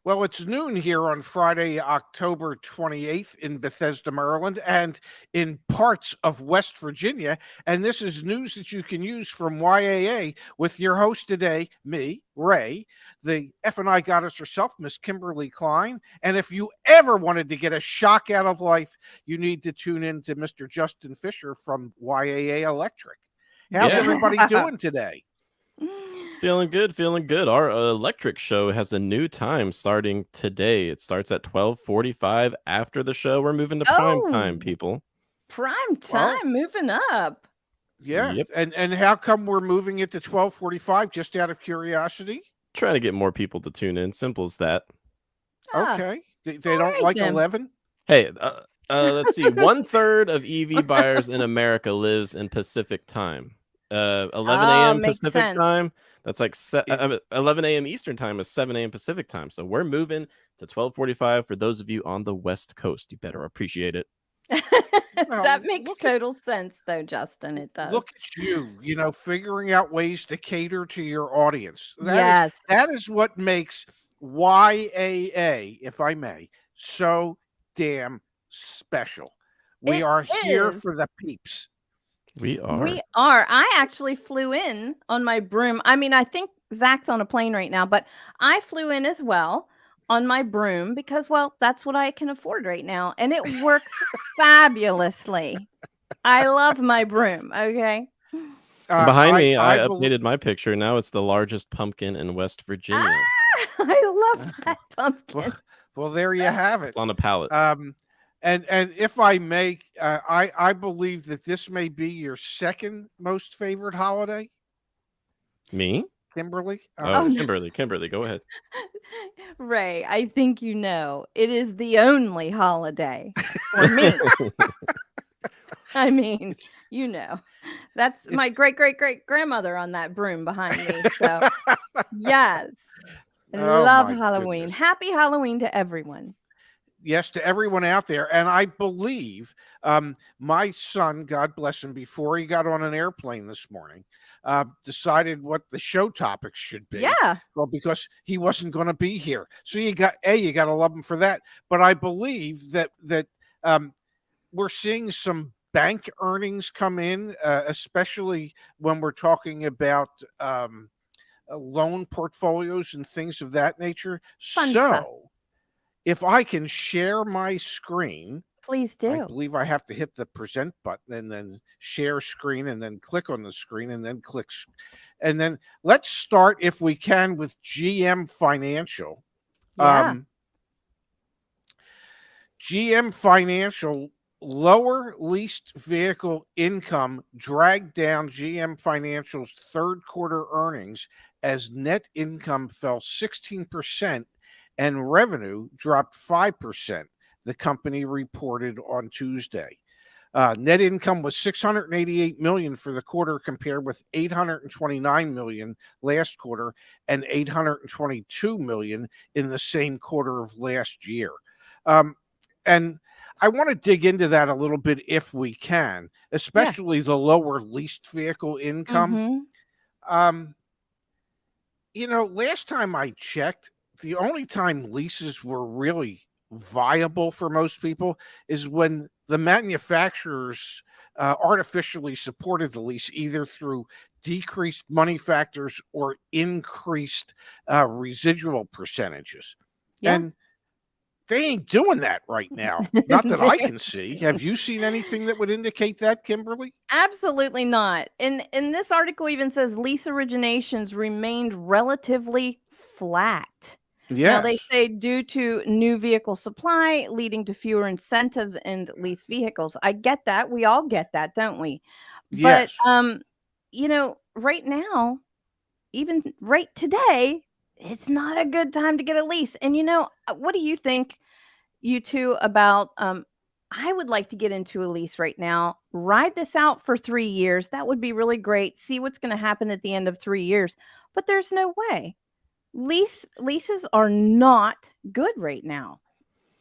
Well, it's noon here on Friday, October 28th in Bethesda, Maryland, and in parts of West Virginia. And this is news that you can use from YAA with your host today, me, Ray. The F&I goddess herself, Miss Kimberly Klein. And if you ever wanted to get a shock out of life, you need to tune in to Mr. Justin Fisher from YAA Electric. How's Yeah. everybody doing today? Feeling good, feeling good. Our electric show has a new time starting today. It starts at 12:45 after the show. We're moving to prime time, Oh, people. prime Well, time, moving up. yeah. Yep. And how come we're moving it to 12:45 just out of curiosity? Trying to get more people to tune in. Simple as that. Ah, Okay. They all don't right like then. 11? Hey, let's see. 1/3 of EV buyers in America lives in Pacific time. 11 Ah, a.m. makes Pacific sense. time. That's like 11 a.m. Eastern time is 7 a.m. Pacific time. So we're moving to 12:45 for those of you on the West Coast. You better appreciate it. That Well, makes total sense, though, Justin. It look does. at you, figuring out ways to cater to your audience. That is Yes. that is what makes YAA, if I may, so damn special. We It are here is. for the peeps. We We are. are. I actually flew in on my broom. I mean, I think Zach's on a plane right now, but I flew in as well on my broom because, well, that's what I can afford right now. And it works fabulously. I love my broom. Okay. Behind I me, I I believe updated my picture. Now it's the largest pumpkin in West Ah, Virginia. I love that well, pumpkin. well, there you have it. It's on a pallet. And if I may, I believe that this may be your second most favorite holiday, Me? Kimberly. Oh, Oh, no. Kimberly, go ahead. Ray, I think you know it is the only holiday for me. I mean, It's, you know, that's it's my great great great grandmother on that broom behind me. So, yes, I oh love my Halloween. goodness. Happy Halloween to everyone. Yes, to everyone out there. And I believe my son, God bless him, before he got on an airplane this morning, decided what the show topics should be. Yeah, Well, because he wasn't going to be here, so you got to love him for that. But I believe that um, we're seeing some bank earnings come in, especially when we're talking about loan portfolios and things of that nature. fun stuff. So if I can share my screen, Please I do. believe I have to hit the present button and then share screen and then click on the screen and then and then let's start if we can with GM Financial. Yeah, Um, GM Financial lower leased vehicle income dragged down GM Financial's third quarter earnings as net income fell 16% and revenue dropped 5%, the company reported on Tuesday. Net income was 688 million for the quarter compared with 829 million last quarter and 822 million in the same quarter of last year. Um, and I want to dig into that a little bit if we can, yeah. especially the lower leased vehicle income. Mm-hmm. Um, last time I checked, the only time leases were really viable for most people is when the manufacturers artificially supported the lease either through decreased money factors or increased residual percentages. Yeah. And they ain't doing that right now. Not that I can see. Have you seen anything that would indicate that, Kimberly? Absolutely not. And this article even says lease originations remained relatively flat. Now they Yes. say due to new vehicle supply leading to fewer incentives in lease vehicles. I get that. We all get that, don't we? But Yes. right now, even right today, it's not a good time to get a lease. And what do you think, you two, about I would like to get into a lease right now, ride this out for 3 years. That would be really great. See what's going to happen at the end of 3 years. But there's no way. Leases are not good right now.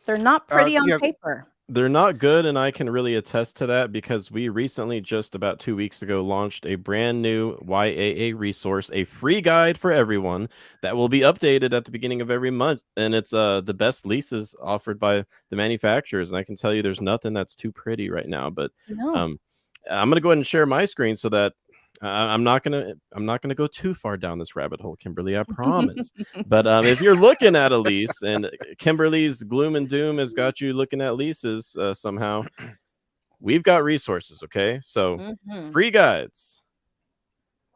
They're not pretty on Yeah. paper. They're not good, and I can really attest to that because we recently, just about 2 weeks ago, launched a brand new YAA resource, a free guide for everyone that will be updated at the beginning of every month, and it's the best leases offered by the manufacturers. And I can tell you, there's nothing that's too pretty right now. But No. um, I'm gonna go ahead and share my screen so that I'm not gonna go too far down this rabbit hole, Kimberly. I promise. But if you're looking at a lease and Kimberly's gloom and doom has got you looking at leases somehow, we've got resources. Okay, so Mhm. free guides.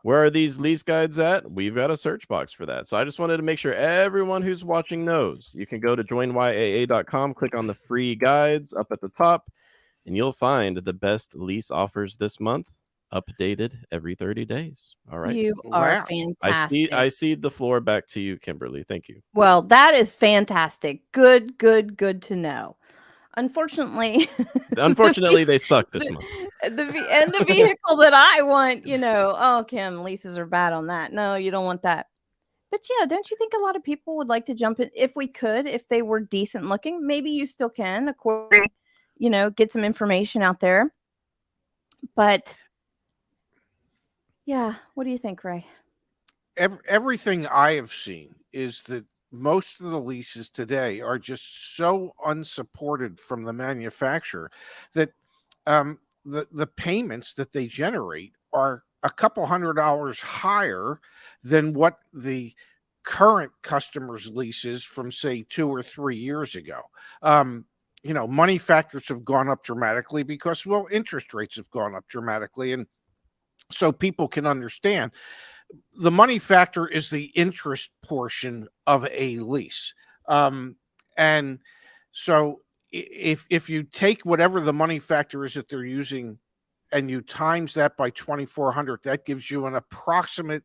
Where are these lease guides at? We've got a search box for that. So I just wanted to make sure everyone who's watching knows. You can go to joinyaa.com, click on the free guides up at the top, and you'll find the best lease offers this month, updated every 30 days. All right. You are Wow. I fantastic. cede the floor back to you, Kimberly. Thank you. Well, that is fantastic. Good, good, good to know. Unfortunately, Unfortunately, they suck this month. the vehicle that I want, oh, Kim, leases are bad on that. No, you don't want that. But yeah, don't you think a lot of people would like to jump in if we could, if they were decent looking? Maybe you still can, according, get some information out there. But yeah, what do you think, Ray? Everything I have seen is that most of the leases today are just so unsupported from the manufacturer that the payments that they generate are a couple $100 higher than what the current customer's lease is from, say, 2 or 3 years ago. Money factors have gone up dramatically because, well, interest rates have gone up dramatically, and so people can understand the money factor is the interest portion of a lease. And so if you take whatever the money factor is that they're using and you times that by 2,400, that gives you an approximate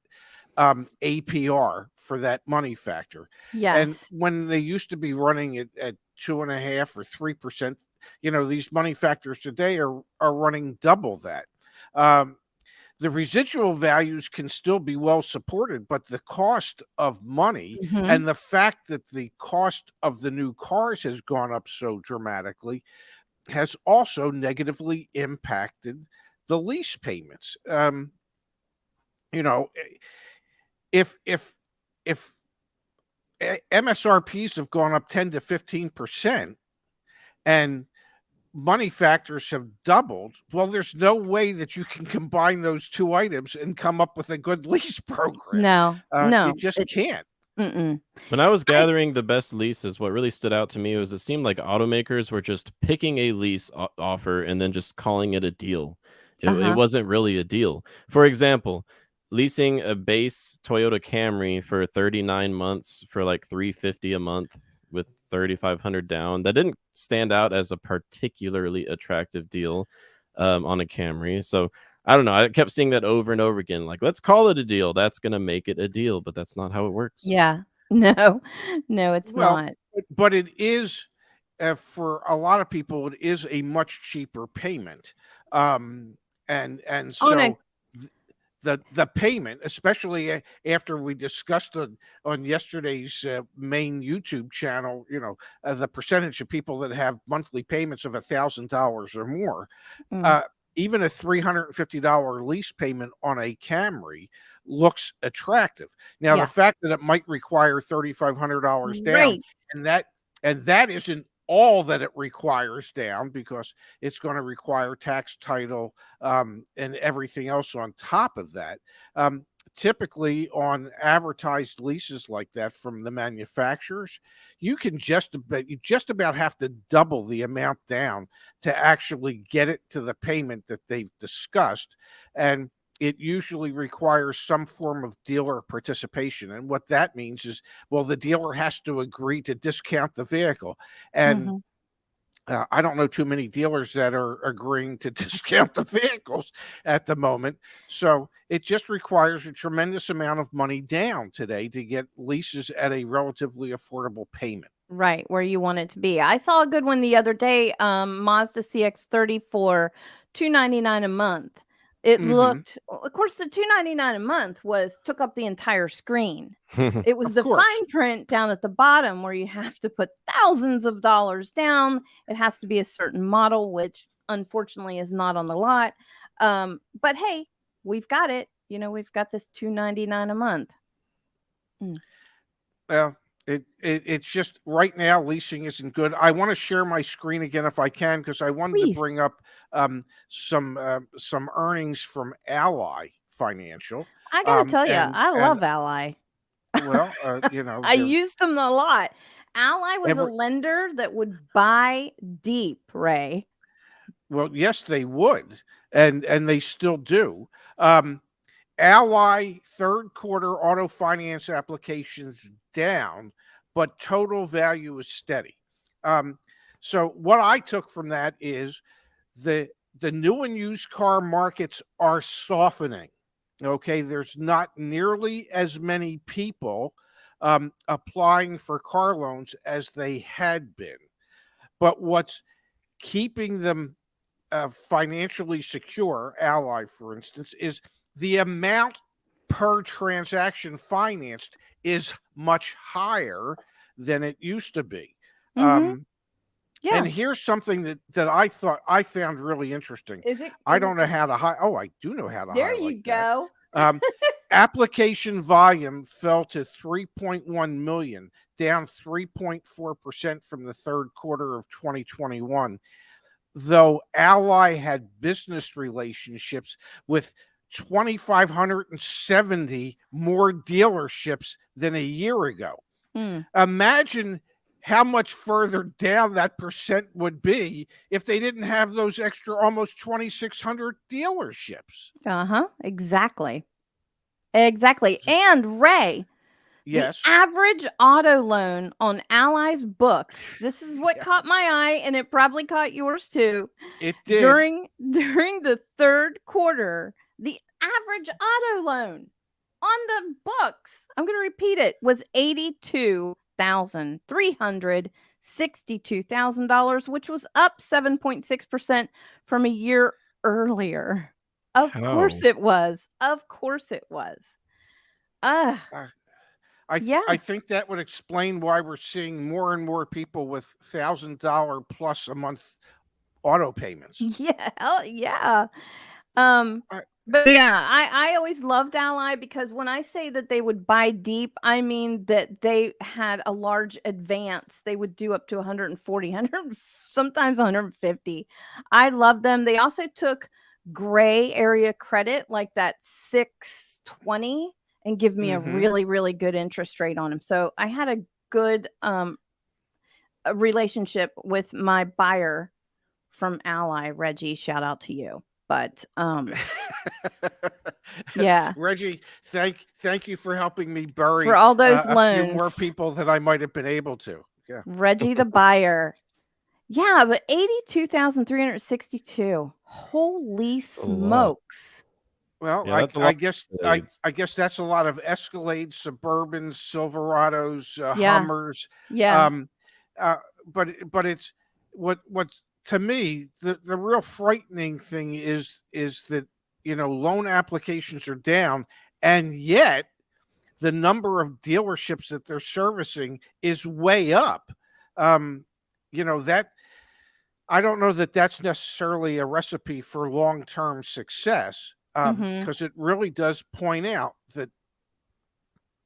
APR for that money factor. And Yes. when they used to be running it at 2.5 or 3%, these money factors today are running double that. The residual values can still be well supported, but the cost of money Mhm. and the fact that the cost of the new cars has gone up so dramatically has also negatively impacted the lease payments. You know, if MSRPs have gone up 10 to 15% and money factors have doubled, well, there's no way that you can combine those two items and come up with a good lease program. No, You no, just can't. mm-mm. When I was I gathering the best leases, what really stood out to me was it seemed like automakers were just picking a lease offer and then just calling it a deal. It Uh-huh. wasn't really a deal. For example, leasing a base Toyota Camry for 39 months for like 350 a month with 3,500 down. That didn't stand out as a particularly attractive deal on a Camry. So I don't know. I kept seeing that over and over again. Like, let's call it a deal. That's going to make it a deal, but that's not how it works. Yeah. No. No, it's Well, not. but it is, for a lot of people, it is a much cheaper payment. And On a so the payment, especially after we discussed on yesterday's main YouTube channel, the percentage of people that have monthly payments of $1,000 or more, mm, uh, even a $350 lease payment on a Camry looks attractive. Now, the yeah. fact that it might require $3,500 down, Right. and that isn't all that it requires down, because it's going to require tax, title, and everything else on top of that. Um, Typically, on advertised leases like that from the manufacturers, you just about have to double the amount down to actually get it to the payment that they've discussed. And it usually requires some form of dealer participation. And what that means is, well, the dealer has to agree to discount the vehicle. And Mhm. I don't know too many dealers that are agreeing to discount the vehicles at the moment. So it just requires a tremendous amount of money down today to get leases at a relatively affordable payment. Right, where you want it to be. I saw a good one the other day, Mazda CX-30 for $299 a month. It Mhm. looked, of course, the $2.99 a month took up the entire screen. It was Of the course. fine print down at the bottom where you have to put thousands of dollars down. It has to be a certain model, which unfortunately is not on the lot. But hey, we've got it. We've got this $2.99 a month. Mm. Well, it's just right now leasing isn't good. I want to share my screen again if I can because I wanted to Please. bring up some earnings from Ally Financial. I got to tell you, And I love Ally. well, I they're used them a lot. Ally was a every lender that would buy deep, Ray. well, yes, they would, and they still do. Um, Ally third quarter auto finance applications down, but total value is steady. Um, so what I took from that is the the new and used car markets are softening. Okay, there's not nearly as many people applying for car loans as they had been. But what's keeping them financially secure, Ally, for instance, is the amount per transaction financed is much higher than it used to be. Mm-hmm. And Yeah. here's something that I thought I found really interesting. Is it? I don't know how to Oh, I do know how to There highlight you that. go. Application volume fell to 3.1 million, down 3.4% from the third quarter of 2021. Though Ally had business relationships with 2,570 more dealerships than a year ago. Hmm. Imagine how much further down that percent would be if they didn't have those extra almost 2,600 dealerships. Exactly. Exactly. And Ray, the Yes. average auto loan on Ally's books, this is what Yeah, caught my eye, and it probably caught yours too. it did. During the third quarter, the average auto loan on the books, I'm going to repeat it, was $82,362,000, which was up 7.6% from a year earlier. Of course How? it was. Of course it was. Uh, Uh, yeah. I think that would explain why we're seeing more and more people with $1,000 plus a month auto payments. Yeah. Yeah. Um, I, but yeah, I always loved Ally because when I say that they would buy deep, I mean that they had a large advance. They would do up to 140, 100, sometimes 150. I love them. They also took gray area credit like that 620 and give me a mm-hmm. really, really good interest rate on them. So I had a good a relationship with my buyer from Ally. Reggie, shout out to you. But yeah, Reggie, thank you for helping me for bury all those a few more loans, people than I might have been able to. Yeah. Reggie the buyer. Yeah, but 82,362. Holy That's a lot. smokes. Well, Yeah, that's a lot of trades. I guess that's a lot of Escalades, Suburbans, Silverados, Yeah. Hummers. Yeah. Um, but it's what to me the real frightening thing is that loan applications are down, and yet the number of dealerships that they're servicing is way up. That I don't know that that's necessarily a recipe for long term success Mhm. because it really does point out that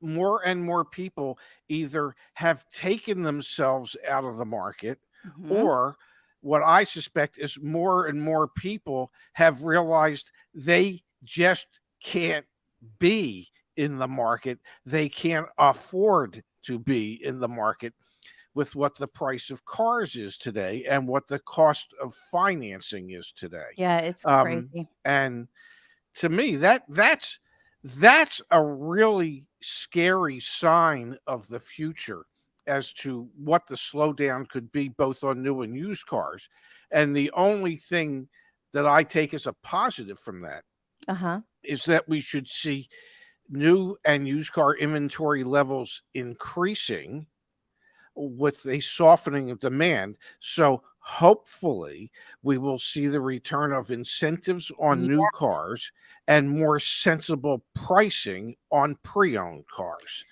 more and more people either have taken themselves out of the market Mhm. or what I suspect is more and more people have realized they just can't be in the market. They can't afford to be in the market with what the price of cars is today and what the cost of financing is today. Yeah, it's Um, crazy. and to me, that's a really scary sign of the future as to what the slowdown could be, both on new and used cars. And the only thing that I take as a positive from that Uh-huh. is that we should see new and used car inventory levels increasing with a softening of demand. So hopefully we will see the return of incentives on new cars and more sensible pricing on pre-owned cars.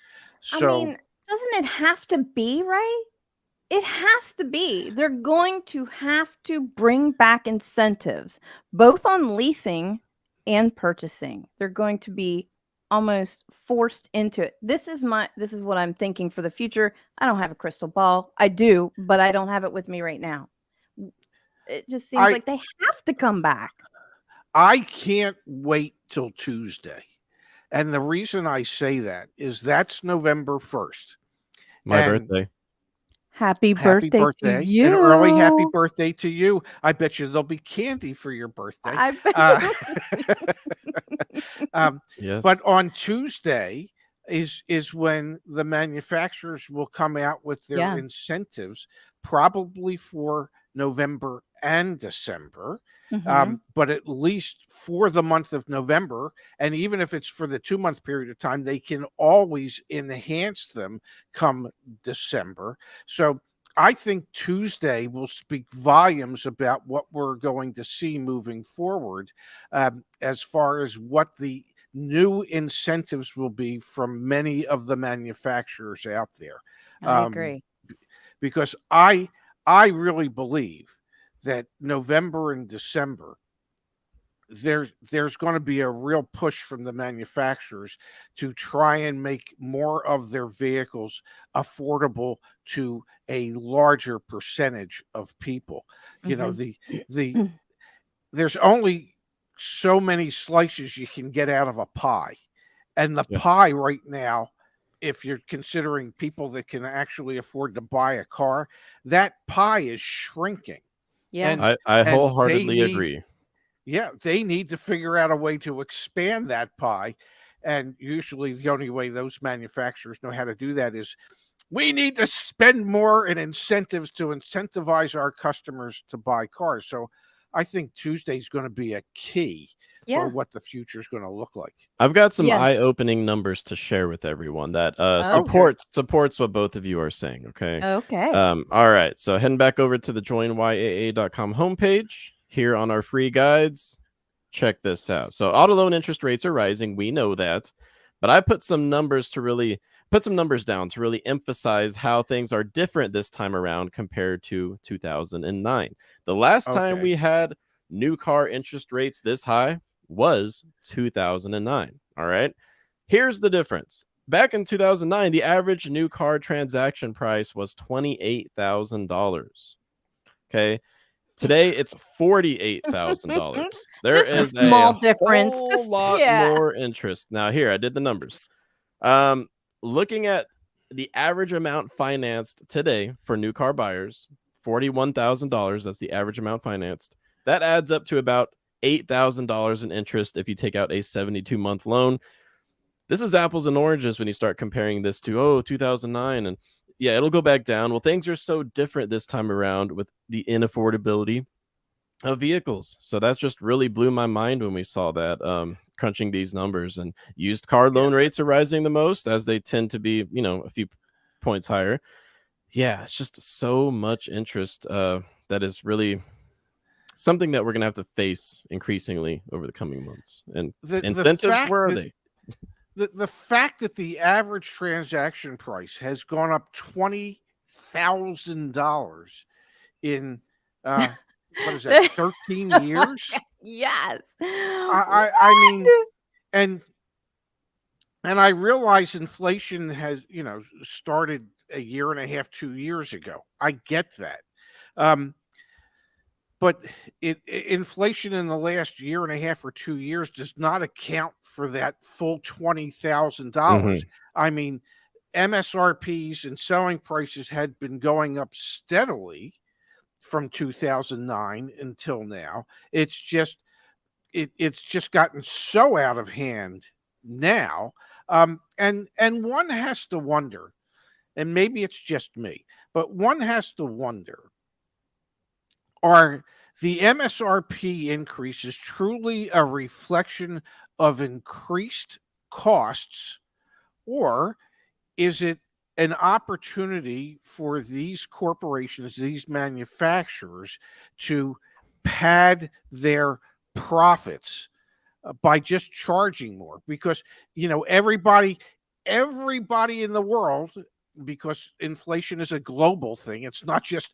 I So mean, doesn't it have to be, right? It has to be. They're going to have to bring back incentives, both on leasing and purchasing. They're going to be almost forced into it. This is what I'm thinking for the future. I don't have a crystal ball. I do, but I don't have it with me right now. It just seems I like they have to come back. I can't wait till Tuesday. And the reason I say that is that's November 1st. My And birthday. Happy happy birthday to birthday. you. An early happy birthday to you. I bet you there'll be candy for your birthday. I bet. Yes. But on Tuesday is when the manufacturers will come out with their Yeah. incentives, probably for November and December. Mhm. But at least for the month of November, and even if it's for the 2-month period of time, they can always enhance them come December. So I think Tuesday will speak volumes about what we're going to see moving forward, as far as what the new incentives will be from many of the manufacturers out there. I Um, agree. because I really believe that November and December there's going to be a real push from the manufacturers to try and make more of their vehicles affordable to a larger percentage of people. You know, Mhm. the there's only so many slices you can get out of a pie. And the Yeah. pie right now, if you're considering people that can actually afford to buy a car, that pie is shrinking. Yeah. And I and they wholeheartedly need agree. they need to figure out a way to expand that pie. And usually the only way those manufacturers know how to do that is we need to spend more in incentives to incentivize our customers to buy cars. So I think Tuesday is going to be a key for Yeah. what the future is going to look like. I've got some Yes. eye-opening numbers to share with everyone that Oh. supports what both of you are saying. Okay. Okay. All right. So heading back over to the joinyaa.com homepage here on our free guides. Check this out. So auto loan interest rates are rising. We know that, but I put some numbers down to really emphasize how things are different this time around compared to 2009. The last time Okay. we had new car interest rates this high was 2009. All right. Here's the difference. Back in 2009, the average new car transaction price was $28,000. Okay. Today it's $48,000. There Just a is small a difference. whole Just lot more interest. Now here, I did the numbers. Looking at the average amount financed today for new car buyers, $41,000. That's the average amount financed. That adds up to about $8,000 in interest if you take out a 72-month loan. This is apples and oranges when you start comparing this to 2009, and yeah, it'll go back down. Well, things are so different this time around with the inaffordability of vehicles. So that just really blew my mind when we saw that, crunching these numbers. And used car loan Yeah. rates are rising the most, as they tend to be, a few points higher. Yeah, it's just so much interest that is really something that we're going to have to face increasingly over the coming months. And The incentives, fact where are that they? the fact that the average transaction price has gone up $20,000 in what is that, 13 years? Yes. I mean, What? and I realize inflation has, started a year and a half, 2 years ago. I get that. But inflation in the last year and a half or 2 years does not account for that full $20,000. I mean, MSRPs and selling prices had been going up steadily from 2009 until now. It's just gotten so out of hand now. And one has to wonder, and maybe it's just me, but one has to wonder, are the MSRP increases truly a reflection of increased costs, or is it an opportunity for these corporations, these manufacturers, to pad their profits by just charging more, because everybody in the world, because inflation is a global thing, it's not just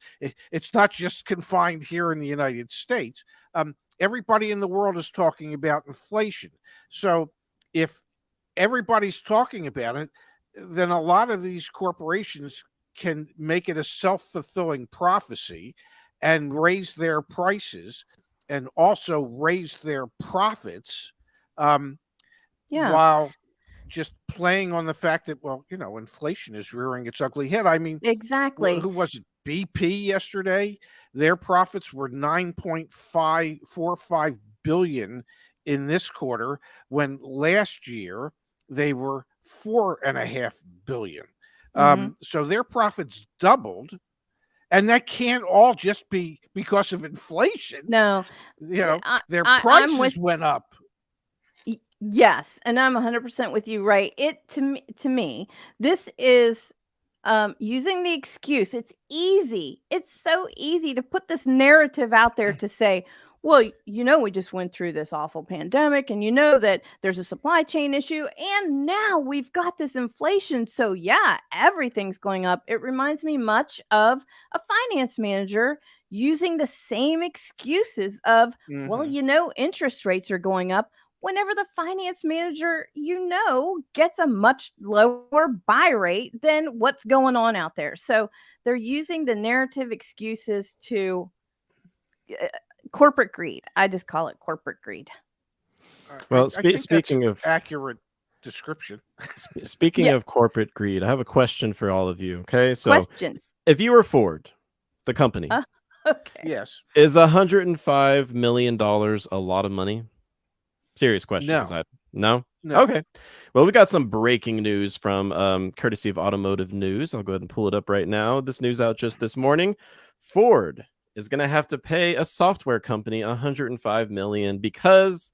confined here in the United States. Everybody in the world is talking about inflation. So if everybody's talking about it, then a lot of these corporations can make it a self-fulfilling prophecy and raise their prices and also raise their profits, Yeah, while just playing on the fact that, well, inflation is rearing its ugly head. I mean, exactly. who was it? BP yesterday, their profits were 9.545 billion in this quarter, when last year they were 4.5 billion. Mhm. So their profits doubled, and that can't all just be because of inflation. No, Their I'm with. prices went up. Yes, and I'm 100% with you, right? To me, this is using the excuse. It's easy. It's so easy to put this narrative out there to say, well, we just went through this awful pandemic, and that there's a supply chain issue, and now we've got this inflation. So yeah, everything's going up. It reminds me much of a finance manager using the same excuses of, well, Mhm. interest rates are going up, whenever the finance manager, gets a much lower buy rate than what's going on out there. So they're using the narrative excuses to uh, corporate greed. I just call it corporate greed. Well, I think that's speaking of accurate description. speaking Yeah. of corporate greed, I have a question for all of you. Okay, so Question. if you were Ford, the company, Uh, okay. Yes. is $105 million a lot of money? Serious question, because No. no. No. Okay. Well, we got some breaking news from courtesy of Automotive News. I'll go ahead and pull it up right now. This news out just this morning. Ford is going to have to pay a software company $105 million because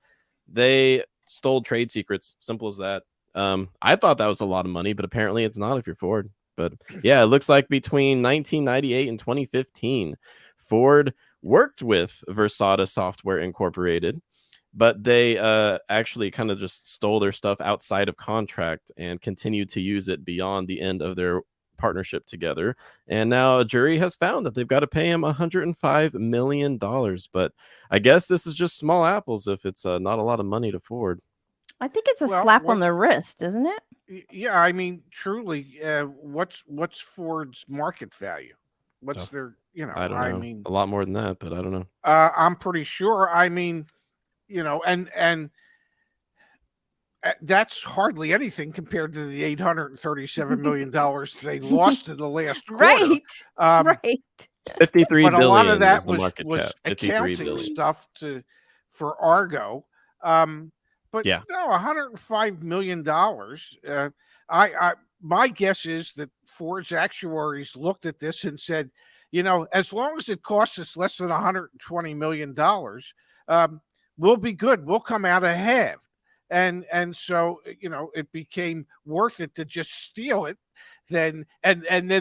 they stole trade secrets. Simple as that. I thought that was a lot of money, but apparently it's not if you're Ford. But yeah, it looks like between 1998 and 2015, Ford worked with Versata Software Incorporated, but they actually kind of just stole their stuff outside of contract and continued to use it beyond the end of their partnership together. And now a jury has found that they've got to pay him $105 million. But I guess this is just small apples if it's not a lot of money to Ford. I think it's a Well, slap on the wrist, isn't it? yeah, I mean, truly, what's Ford's market value? What's Oh, their, I don't I know. mean, A lot more than that, but I don't know. I'm pretty sure. I mean, and that's hardly anything compared to the $837 million they lost in the last quarter. Right. Um, Right. 53 but a lot of billion that is the market was cap. 53 accounting billion. stuff for Argo. But Yeah. no, $105 million. I my guess is that Ford's actuaries looked at this and said, as long as it costs us less than $120 million, we'll be good. We'll come out ahead. And so it became worth it to just steal it, then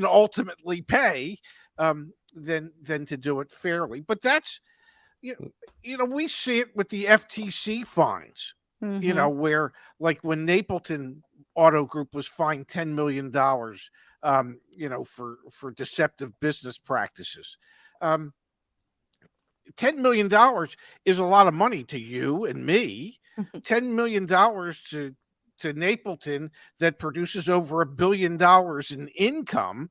ultimately pay, than to do it fairly. But that's we see it with the FTC fines. Mhm. Where, like, when Napleton Auto Group was fined $10 million, for deceptive business practices. $10 million is a lot of money to you and me. $10 million to Napleton, that produces over $1 billion in income,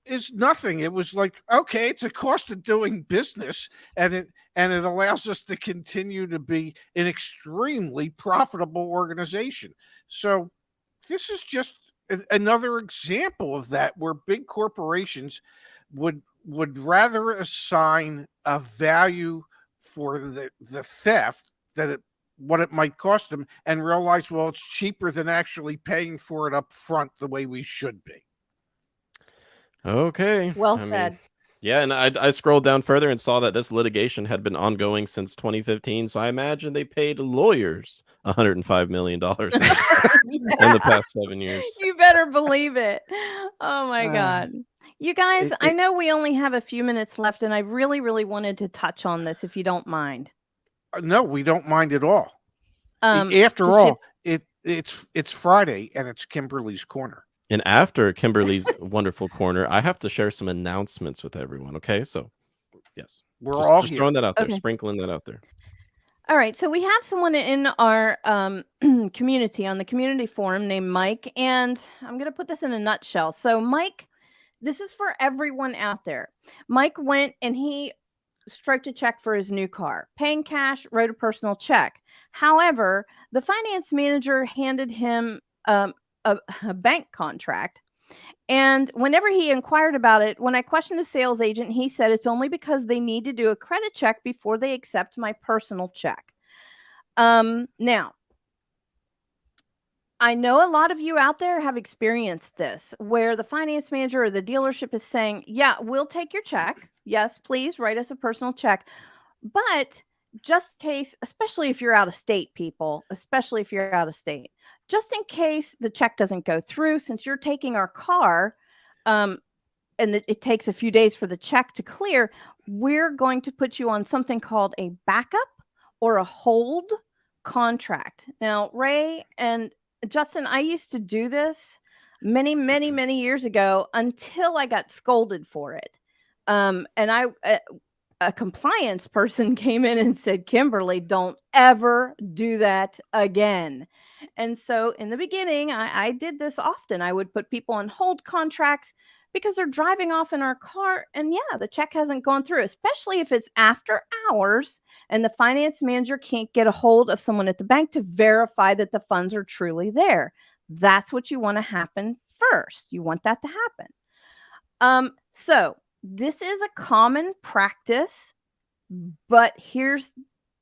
is nothing. It was like, okay, it's a cost of doing business, and it allows us to continue to be an extremely profitable organization. So this is just another example of that, where big corporations would rather assign a value for the theft what it might cost them, and realize, well, it's cheaper than actually paying for it up front the way we should be. Okay. Well I mean, said. yeah, and I scrolled down further and saw that this litigation had been ongoing since 2015. So I imagine they paid lawyers $105 million in the past 7 years. You better believe it. Oh my Uh, God. You guys, it, I it, know we only have a few minutes left, and I really, really wanted to touch on this if you don't mind. no, we don't mind at all. To After shift. all, it's Friday and it's Kimberly's corner. And after Kimberly's wonderful corner, I have to share some announcements with everyone. Okay, so yes, We're just all just here. throwing that out there, Okay. sprinkling that out there. All right. So we have someone in our community on the community forum named Mike. And I'm going to put this in a nutshell. So, Mike, this is for everyone out there. Mike went and he stroked a check for his new car, paying cash, wrote a personal check. However, the finance manager handed him a bank contract. And whenever he inquired about it, when I questioned the sales agent, he said it's only because they need to do a credit check before they accept my personal check. Now, I know a lot of you out there have experienced this where the finance manager or the dealership is saying, yeah, we'll take your check. Yes, please write us a personal check. But just in case, especially if you're out of state, people, especially if you're out of state, just in case the check doesn't go through, since you're taking our car, and it takes a few days for the check to clear, we're going to put you on something called a backup or a hold contract. Now, Ray and Justin, I used to do this many, many, many years ago until I got scolded for it. And a compliance person came in and said, Kimberly, don't ever do that again. And so in the beginning, I did this often. I would put people on hold contracts because they're driving off in our car. And yeah, the check hasn't gone through, especially if it's after hours and the finance manager can't get a hold of someone at the bank to verify that the funds are truly there. That's what you want to happen first. You want that to happen. So this is a common practice, but here's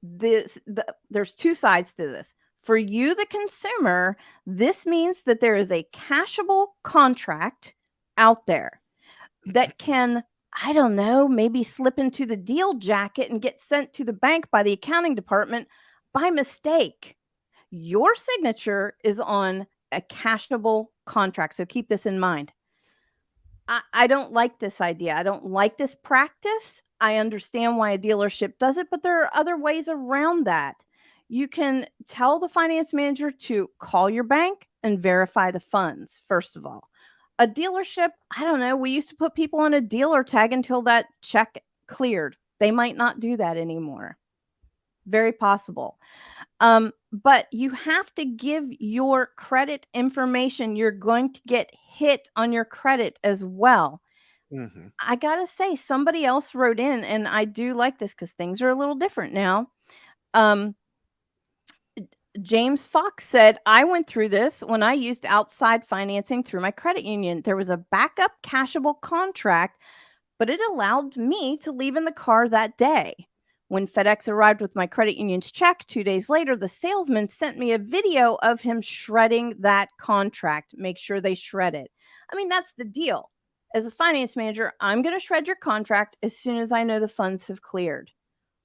there's two sides to this. For you, the consumer, this means that there is a cashable contract out there that can, I don't know, maybe slip into the deal jacket and get sent to the bank by the accounting department by mistake. Your signature is on a cashable contract. So keep this in mind. I don't like this idea. I don't like this practice. I understand why a dealership does it, but there are other ways around that. You can tell the finance manager to call your bank and verify the funds, first of all. A dealership, I don't know, we used to put people on a dealer tag until that check cleared. They might not do that anymore. Very possible. But you have to give your credit information. You're going to get hit on your credit as well. Mm-hmm. I gotta say, somebody else wrote in, and I do like this because things are a little different now. James Fox said, I went through this when I used outside financing through my credit union. There was a backup cashable contract, but it allowed me to leave in the car that day. When FedEx arrived with my credit union's check 2 days later, the salesman sent me a video of him shredding that contract. Make sure they shred it. I mean, that's the deal. As a finance manager, I'm going to shred your contract as soon as I know the funds have cleared.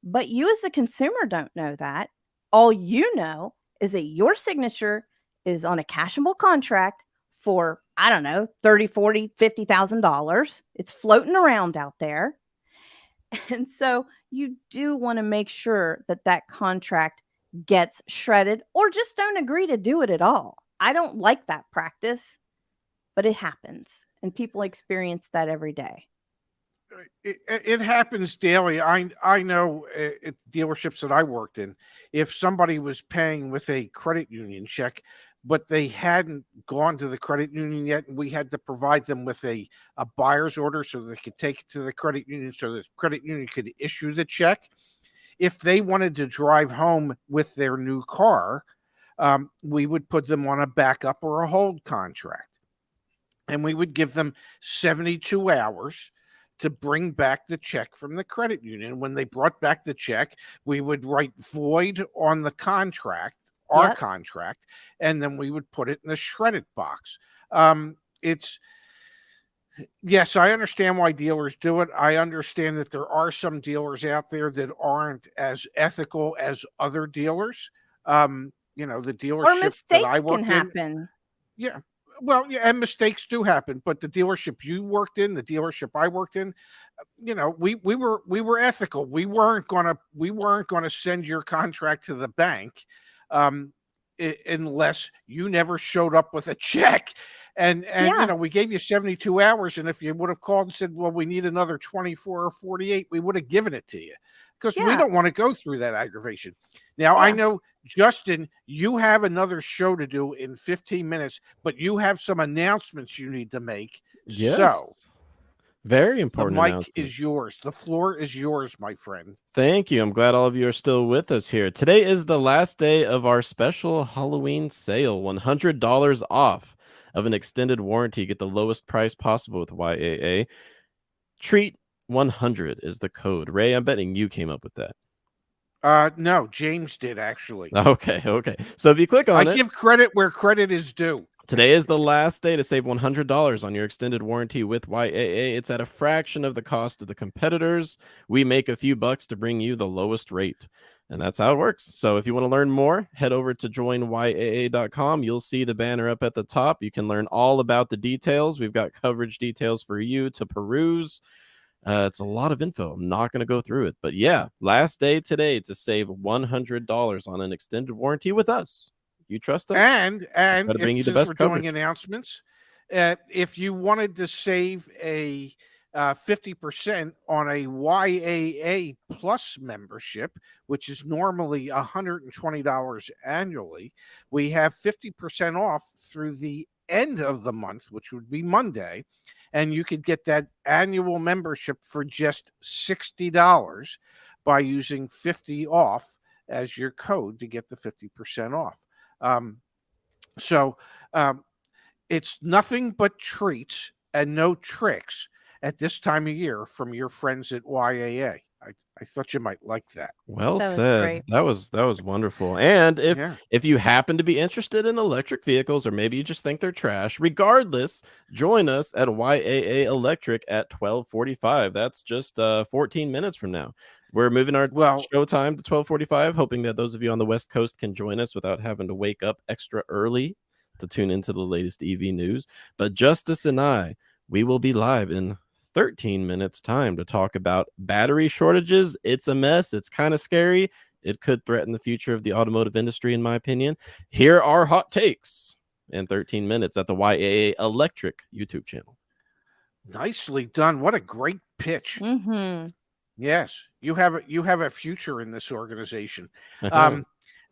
But you as the consumer don't know that. All you know is that your signature is on a cashable contract for, I don't know, $30,000, $40,000, $50,000. It's floating around out there. And so you do want to make sure that that contract gets shredded, or just don't agree to do it at all. I don't like that practice, but it happens and people experience that every day. It happens daily. I know at dealerships that I worked in, if somebody was paying with a credit union check, but they hadn't gone to the credit union yet, and we had to provide them with a buyer's order so they could take it to the credit union so the credit union could issue the check. If they wanted to drive home with their new car, we would put them on a backup or a hold contract, and we would give them 72 hours to bring back the check from the credit union. When they brought back the check, we would write void on the contract, our Yep. contract, and then we would put it in the shredded box. It's Yes, I understand why dealers do it. I understand that there are some dealers out there that aren't as ethical as other dealers. The Or dealership that I mistakes can worked in, happen. yeah. Well, yeah, and mistakes do happen, but the dealership you worked in, the dealership I worked in, we were ethical. We weren't gonna send your contract to the bank, um, unless you never showed up with a check. And Yeah. we gave you 72 hours, and if you would have called and said, "Well, we need another 24 or 48," we would have given it to you because we Yeah. don't want to go through that aggravation. Now, I Yeah. know, Justin, you have another show to do in 15 minutes, but you have some announcements you need to make. Yes. So Very the important mic announcement. is yours. The floor is yours, my friend. Thank you. I'm glad all of you are still with us here. Today is the last day of our special Halloween sale. $100 off of an extended warranty. Get the lowest price possible with YAA. Treat 100 is the code. Ray, I'm betting you came up with that. No, James did actually. Okay. So if you click I on it, give credit where credit is due. today is the last day to save $100 on your extended warranty with YAA. It's at a fraction of the cost of the competitors. We make a few bucks to bring you the lowest rate. And that's how it works. So if you want to learn more, head over to joinyaa.com. You'll see the banner up at the top. You can learn all about the details. We've got coverage details for you to peruse. It's a lot of info. I'm not going to go through it. But yeah, last day today to save $100 on an extended warranty with us. You trust us? And Gotta bring you the since best we're doing coverage. announcements, if you wanted to save a 50% on a YAA Plus membership, which is normally $120 annually, we have 50% off through the end of the month, which would be Monday, and you could get that annual membership for just $60 by using 50 off as your code to get the 50% off. Um, so it's nothing but treats and no tricks at this time of year from your friends at YAA. I thought you might like that. Well That was said. great. That was wonderful. And Yeah. if you happen to be interested in electric vehicles, or maybe you just think they're trash, regardless, join us at YAA Electric at 12:45. That's just 14 minutes from now. We're moving our Well, show time to 12:45, hoping that those of you on the West Coast can join us without having to wake up extra early to tune into the latest EV news. But Justice and I, we will be live in 13 minutes time to talk about battery shortages. It's a mess. It's kind of scary. It could threaten the future of the automotive industry, in my opinion. Here are hot takes in 13 minutes at the YAA Electric YouTube channel. nicely done. What a great pitch. Mm-hmm. Yes, you have a future in this organization.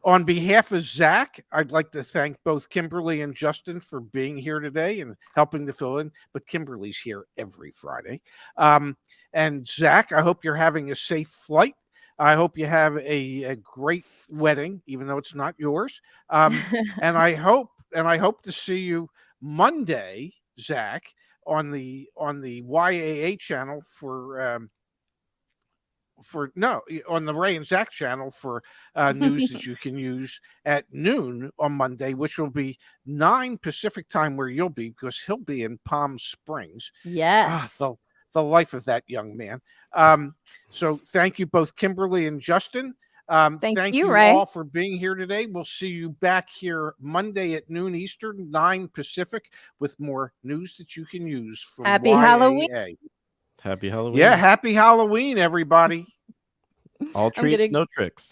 On behalf of Zach, I'd like to thank both Kimberly and Justin for being here today and helping to fill in. But Kimberly's here every Friday. And Zach, I hope you're having a safe flight. I hope you have a great wedding, even though it's not yours. And I hope to see you Monday, Zach, on the YAA channel on the Ray and Zach channel for news that you can use at noon on Monday, which will be 9 Pacific time where you'll be, because he'll be in Palm Springs. Yes. The life of that young man. So thank you both, Kimberly and Justin. Thank you, you Ray. all for being here today. We'll see you back here Monday at noon Eastern, 9 Pacific, with more news that you can use from Happy YAA. Halloween. Happy Halloween. Yeah, happy Halloween, everybody. All treats, no tricks.